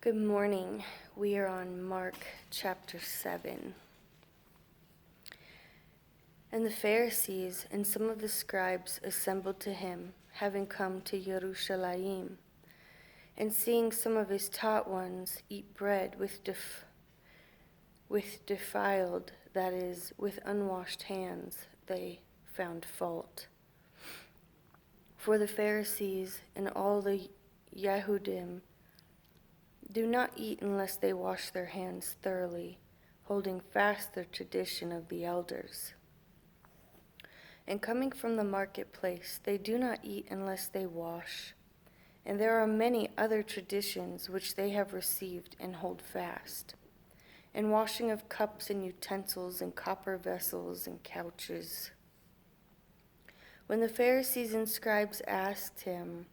Good morning. We are on Mark chapter 7. And the Pharisees and some of the scribes assembled to him, having come to Jerusalem, and seeing some of his taught ones eat bread with defiled, that is, with unwashed hands, they found fault. For the Pharisees and all the Yehudim do not eat unless they wash their hands thoroughly, holding fast the tradition of the elders. And coming from the marketplace, they do not eat unless they wash. And there are many other traditions which they have received and hold fast, and washing of cups and utensils and copper vessels and couches. When the Pharisees and scribes asked him,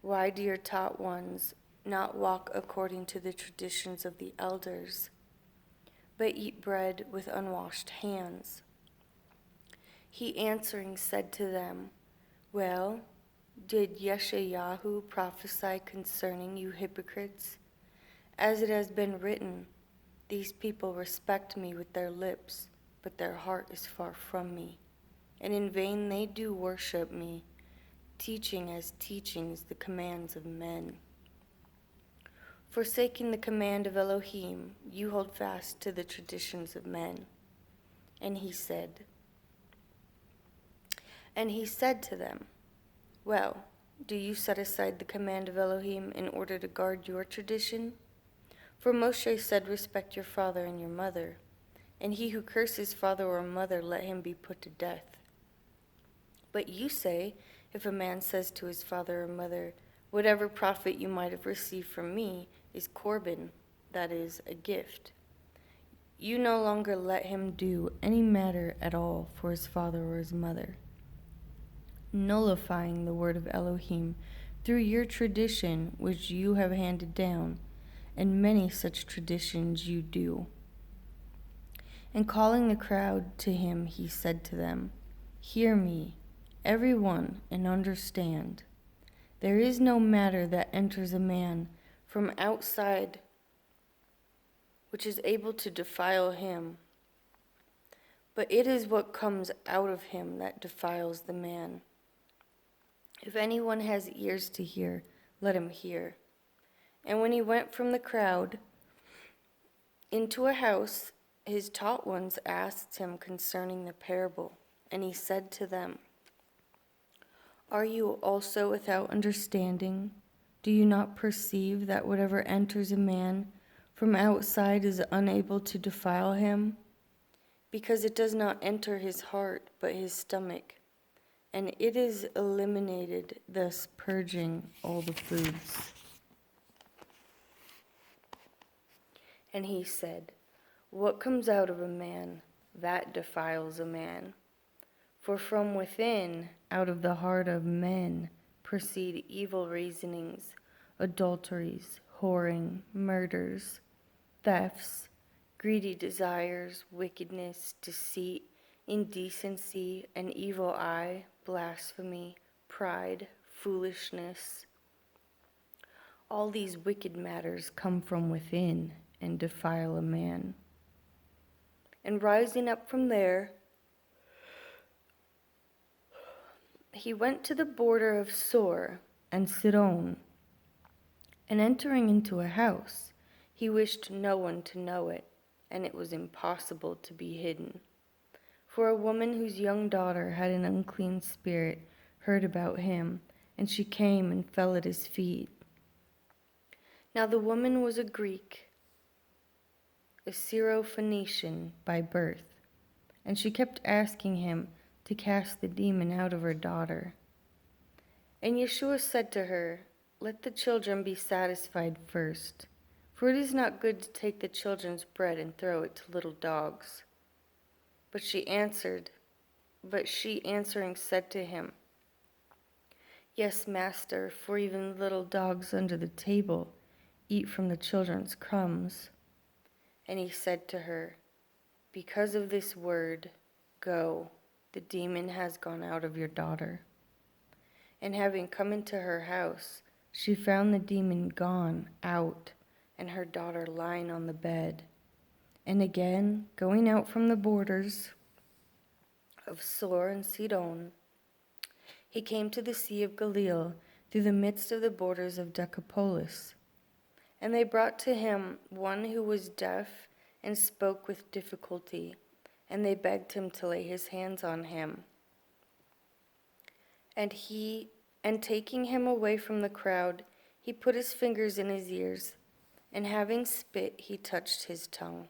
"Why do your taught ones not walk according to the traditions of the elders, but eat bread with unwashed hands?" He answering said to them, "Well, did Yeshayahu prophesy concerning you hypocrites? As it has been written, these people respect me with their lips, but their heart is far from me. And in vain they do worship me, teaching as teachings the commands of men. Forsaking the command of Elohim, you hold fast to the traditions of men." And he said to them, "Well, do you set aside the command of Elohim in order to guard your tradition? For Moshe said, 'Respect your father and your mother,' and he who curses father or mother, let him be put to death. But you say, if a man says to his father or mother, 'Whatever profit you might have received from me is korban,' that is, a gift, you no longer let him do any matter at all for his father or his mother, nullifying the word of Elohim through your tradition which you have handed down, and many such traditions you do." And calling the crowd to him, he said to them, "Hear me, every one, and understand. There is no matter that enters a man from outside which is able to defile him, but it is what comes out of him that defiles the man. If anyone has ears to hear, let him hear." And when he went from the crowd into a house, his taught ones asked him concerning the parable, and he said to them, "Are you also without understanding? Do you not perceive that whatever enters a man from outside is unable to defile him? Because it does not enter his heart, but his stomach, and it is eliminated, thus purging all the foods." And he said, "What comes out of a man, that defiles a man. For from within, out of the heart of men, proceed evil reasonings, adulteries, whoring, murders, thefts, greedy desires, wickedness, deceit, indecency, an evil eye, blasphemy, pride, foolishness. All these wicked matters come from within and defile a man." And rising up from there, he went to the border of Sor and Sidon, and entering into a house, he wished no one to know it, and it was impossible to be hidden. For a woman whose young daughter had an unclean spirit heard about him, and she came and fell at his feet. Now the woman was a Greek, a Syrophoenician by birth, and she kept asking him to cast the demon out of her daughter. And Yeshua said to her, "Let the children be satisfied first, for it is not good to take the children's bread and throw it to little dogs." But she answering said to him, "Yes, Master, for even little dogs under the table eat from the children's crumbs." And he said to her, "Because of this word, go, the demon has gone out of your daughter." And having come into her house, she found the demon gone out, and her daughter lying on the bed. And again, going out from the borders of Sor and Sidon, he came to the Sea of Galilee through the midst of the borders of Decapolis. And they brought to him one who was deaf and spoke with difficulty, and they begged him to lay his hands on him. And taking him away from the crowd, he put his fingers in his ears, and having spit, he touched his tongue.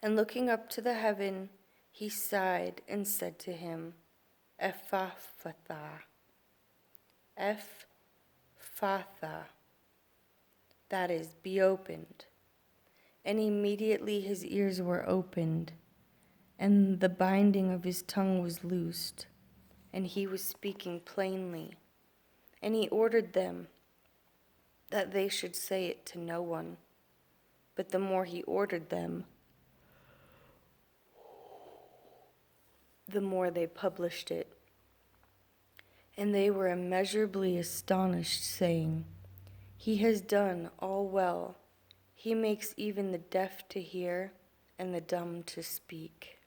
And looking up to the heaven, he sighed and said to him, Ephphatha, Ephphatha, that is, be opened. And immediately his ears were opened, and the binding of his tongue was loosed, and he was speaking plainly. And he ordered them that they should say it to no one. But the more he ordered them, the more they published it. And they were immeasurably astonished, saying, He has done all well. He makes even the deaf to hear and the dumb to speak.